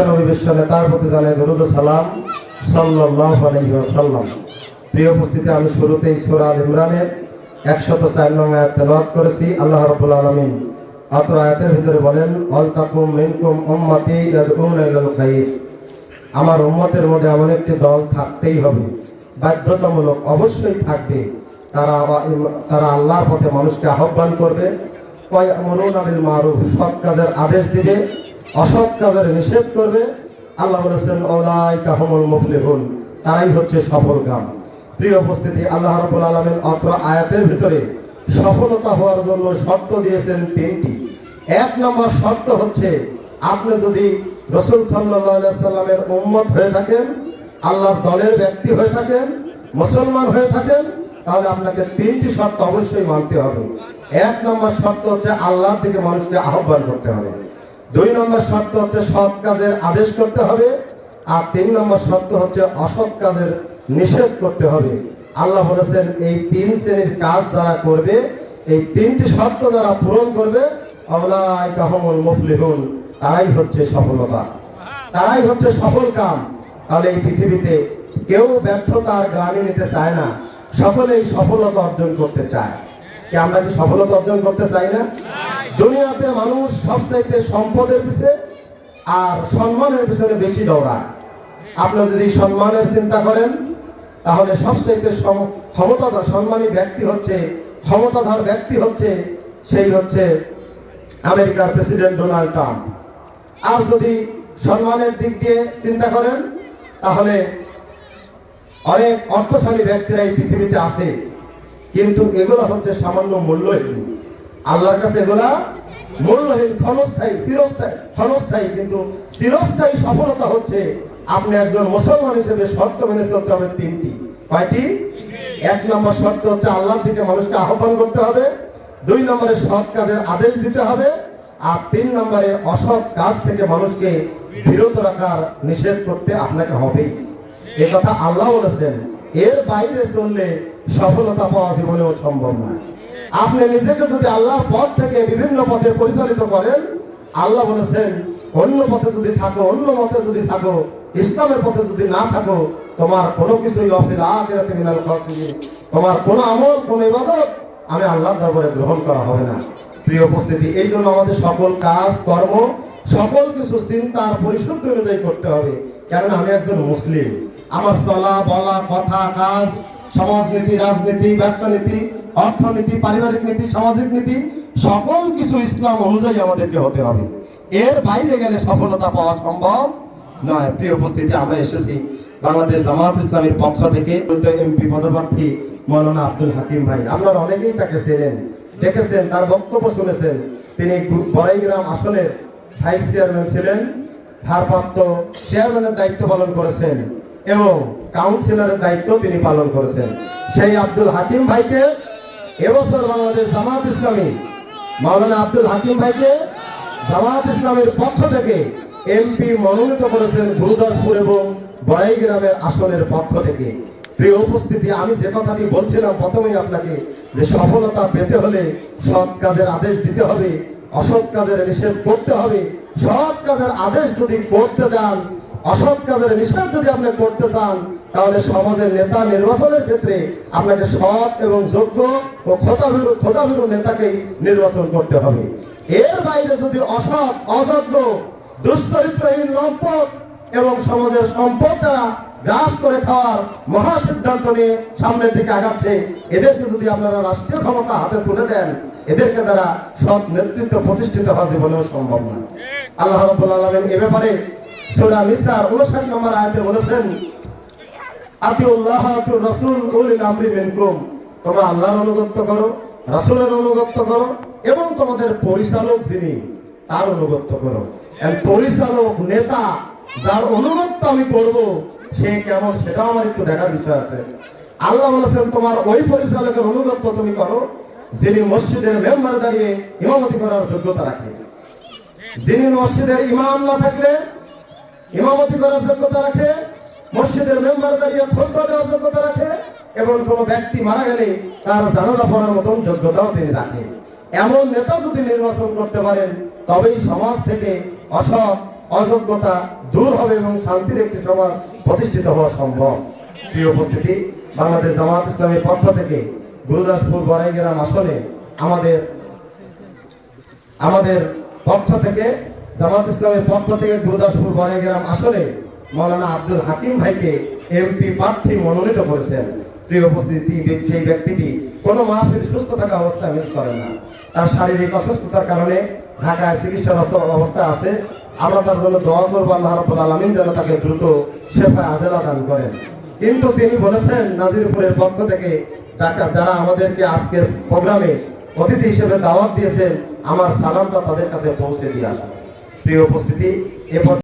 বিশ্বনবী বিশ্বনেতার প্রতি জানাই দরুদ ও সালাম সাল্লাল্লাহু আলাইহি ওয়াসাল্লাম। প্রিয় উপস্থিতি, আমি শুরুতেই সূরা আল ইমরানের 104 নং আয়াত তেলাওয়াত করেছি। আল্লাহ রাব্বুল আলামিন অত্র আয়াতের ভিতরে বলেন, ওয়াল তাকুম মিনকুম উম্মাতি ইয়াদউনা ইলাল খায়র। আমার উম্মতের মধ্যে এমন একটি দল থাকতেই হবে, বাধ্যতামূলক অবশ্যই থাকবে। তারা আল্লাহর পথে মানুষকে আহ্বান করবে, ওয়া ইয়ামুরুনা বিল মারুফ, সৎ কাজের আদেশ দিবে, অসৎ কাজের নিষেধ করবে। আল্লাহ বলেছেন, উলাইকা হুমুল মুফলিহুন, তারাই হচ্ছে সফলকাম। প্রিয় উপস্থিতি, আল্লাহ রাব্বুল আলামিন অত্র আয়াতের ভিতরে সফলতা হওয়ার জন্য শর্ত দিয়েছেন তিনটি। এক নম্বর শর্ত হচ্ছে, আপনি যদি রাসূল সাল্লাল্লাহু আলাইহি সাল্লামের উম্মত হয়ে থাকেন, আল্লাহর দলের ব্যক্তি হয়ে থাকেন, মুসলমান হয়ে থাকেন, তাহলে আপনাকে তিনটি শর্ত অবশ্যই মানতে হবে। এক নম্বর শর্ত হচ্ছে আল্লাহর দিকে মানুষকে আহ্বান করতে হবে। দুই নম্বর শর্ত হচ্ছে সৎ কাজের আদেশ করতে হবে। আর তিন নম্বর শর্ত হচ্ছে অসৎ কাজের নিষেধ করতে হবে। আল্লাহ বলেছেন, এই তিন শ্রেণীর কাজ যারা করবে, এই তিনটি শর্ত যারা পূরণ করবে, উলাইকা হুমুল মুফলিহুন, তারাই হচ্ছে সফলতা, তারাই হচ্ছে সফল কাম। তাহলে এই পৃথিবীতে কেউ ব্যর্থতার গ্লানি নিতে চায় না, সকলেই সফলতা অর্জন করতে চায়। কি আমরা কি সফলতা অর্জন করতে চাই না? দুনিয়াতে মানুষ সবচাইতে সম্পদের পিছনে আর সম্মানের পিছনে বেশি দৌড়ায়। আপনি যদি সম্মানের চিন্তা করেন, তাহলে সবচাইতে সম্মানী ব্যক্তি হচ্ছে, ক্ষমতাধর ব্যক্তি হচ্ছে, সেই হচ্ছে আমেরিকার প্রেসিডেন্ট ডোনাল্ড ট্রাম্প। আর যদি সম্মানের দিক দিয়ে চিন্তা করেন, তাহলে অনেক অর্থশালী ব্যক্তিরা এই পৃথিবীতে আছে, কিন্তু এগুলো হচ্ছে সামান্য মূল্যহীন। আল্লাহর কাছে এগুলা মূল্যহীন, ক্ষণস্থায়ী। কিন্তু চিরস্থায়ী সফলতা হচ্ছে আপনি একজন মুসলমান হিসেবে শর্ত মেনে চলতে হবে তিনটি। কয়টি? এক নম্বর শর্ত হচ্ছে আল্লাহর দিকে মানুষকে আহ্বান করতে হবে। দুই নম্বরে সৎ কাজের আদেশ দিতে হবে। আর তিন নম্বরে অসৎ কাজ থেকে মানুষকে বিরত রাখার নিষেধ করতে আপনাকে হবে। এই কথা আল্লাহ বলেছেন। এর বাইরে চললে সফলতা পাওয়া জীবনেও সম্ভব না। আপনি নিজেকে যদি আল্লাহর পথ থেকে বিভিন্ন পথে পরিচালিত করেন, আল্লাহ বলেছেন, অন্য পথে যদি থাকো, অন্য মতে যদি থাকো, ইসলামের পথে যদি না থাকো, তোমার কোনো কিছুই অফিল আখিরাতি মিনাল খাসিরিন, তোমার কোনো আমল, কোনো ইবাদত আমি আল্লাহর দরবারে গ্রহণ করা হবে না। প্রিয় উপস্থিতি, এই জন্য আমাদের সকল কাজ কর্ম, সকল কিছু চিন্তার পরিশুদ্ধ অনুযায়ী করতে হবে। কেননা আমি একজন মুসলিম। আমার চলা বলা, কথা, কাজ, সমাজনীতি, রাজনীতি, ব্যবসা নীতি, অর্থনীতি, পারিবারিক নীতি, সামাজিক নীতি, সকল কিছু ইসলাম অনুযায়ী আমাদেরকে হতে হবে। এর বাইরে গেলে সফলতা পাওয়া সম্ভব নয়। প্রিয় উপস্থিতি, আমরা এসেছি বাংলাদেশ জামাত ইসলামীর পক্ষ থেকে এমপি পদপ্রার্থী মৌলানা আব্দুল হাকিম ভাই। আপনারা অনেকেই তাকে চেনেন, দেখেছেন, তার বক্তব্য শুনেছেন। তিনি বড়াইগ্রাম আসনের ভাইস চেয়ারম্যান ছিলেন, ভারপ্রাপ্ত চেয়ারম্যানের দায়িত্ব পালন করেছেন এবং কাউন্সিলরের দায়িত্ব তিনি পালন করেছেন। সেই আব্দুল হাকিম ভাইকে এবছর বাংলাদেশ জামাত ইসলামী, মাওলানা আব্দুল হাকিম ভাইকে জামাত ইসলামীর পক্ষ থেকে এমপি মনোনীত করেছেন গুরুদাসপুর এবং বড়াইগ্রামের আসনের পক্ষ থেকে। প্রিয় উপস্থিতি, আমি যে কথাটি বলছিলাম প্রথমেই আপনাকে, যে সফলতা পেতে হলে সৎ কাজের আদেশ দিতে হবে, অসৎ কাজের নিষেধ করতে হবে। সৎ কাজের আদেশ যদি করতে চান, অসৎ কাজের নিষেধ যদি আপনি করতে চান, তাহলে সমাজের নেতা নির্বাচনের ক্ষেত্রে আপনাকে সৎ এবং যোগ্য ও খোদাভীরু নেতাকেই নির্বাচন করতে হবে। এর বাইরে যদি অসৎ, অযোগ্য, দুশ্চরিত্রহীন, লম্পট এবং সমাজের সম্পদ দ্বারা গ্রাস করে খাওয়ার মহা সিদ্ধান্ত নিয়ে সামনের দিকে আগাচ্ছে, এদেরকে যদি আপনারা রাষ্ট্রীয় ক্ষমতা হাতে তুলে দেন, এদেরকে দ্বারা সৎ নেতৃত্ব প্রতিষ্ঠিত হওয়া জীবনেও সম্ভব না। আল্লাহ রাব্বুল আলামিন এ ব্যাপারে সূরা নিসার 59 নম্বর আয়াতে বলেছেন, আতিউল্লাহ আতিউর রাসূল উলিল আমরি মিনকুম, তোমরা আল্লাহর আনুগত্য করো, রাসূলের আনুগত্য করো এবং তোমাদের পরিচালক যিনি তার আনুগত্য করো। পরিচালক, নেতা যার আনুগত্য আমি করব, সে কেমন সেটাও আমার একটু দেখার বিষয় আছে। আল্লাহ বলেছেন, তোমার ওই পরিচালকের আনুগত্য তুমি করো যিনি মসজিদের মেম্বারে দাঁড়িয়ে ইমামতি করার যোগ্যতা রাখে। যিনি মসজিদের ইমাম না থাকলে ইমামতি করার যোগ্যতা রাখে, মসজিদের মেম্বারে দাঁড়িয়ে খুতবা দেওয়ার যোগ্যতা রাখে এবং কোনো ব্যক্তি মারা গেলে তার জানাজা পড়ার মতন যোগ্যতাও তিনি রাখেন। এমন নেতা যদি নির্বাচন করতে পারেন, তবেই সমাজ থেকে অসৎ, অযোগ্যতা দূর হবে এবং শান্তির একটি সমাজ প্রতিষ্ঠিত হওয়া সম্ভব। প্রিয় উপস্থিতি, বাংলাদেশ জামাত ইসলামের পক্ষ থেকে গুরুদাসপুর বড়াইগ্রাম আসনে আমাদের পক্ষ থেকে জামাত ইসলামের পক্ষ থেকে গুরুদাসপুর বড়াইগ্রাম আসনে মৌলানা আব্দুল হাকিম ভাইকে এমপি প্রার্থী মনোনীত করেছেন। প্রিয় উপস্থিতি, সেই ব্যক্তিটি কোনো মাহফিল সুস্থ থাকা অবস্থায় মিস করে না। তার শারীরিক অসুস্থতার কারণে ঢাকায় চিকিৎসারত অবস্থা আছে। আমরা তার জন্য দোয়া করবো, আল্লাহ রাব্বুল আলামিন যেন তাকে দ্রুত শেফা আজেলা দান করেন। কিন্তু তিনি বলেছেন নাজিরপুরের পক্ষ থেকে যারা আমাদেরকে আজকের প্রোগ্রামে অতিথি হিসেবে দাওয়াত দিয়েছেন, আমার সালামটা তাদের কাছে পৌঁছে দিয়ে আসা। প্রিয় উপস্থিতি, এরপর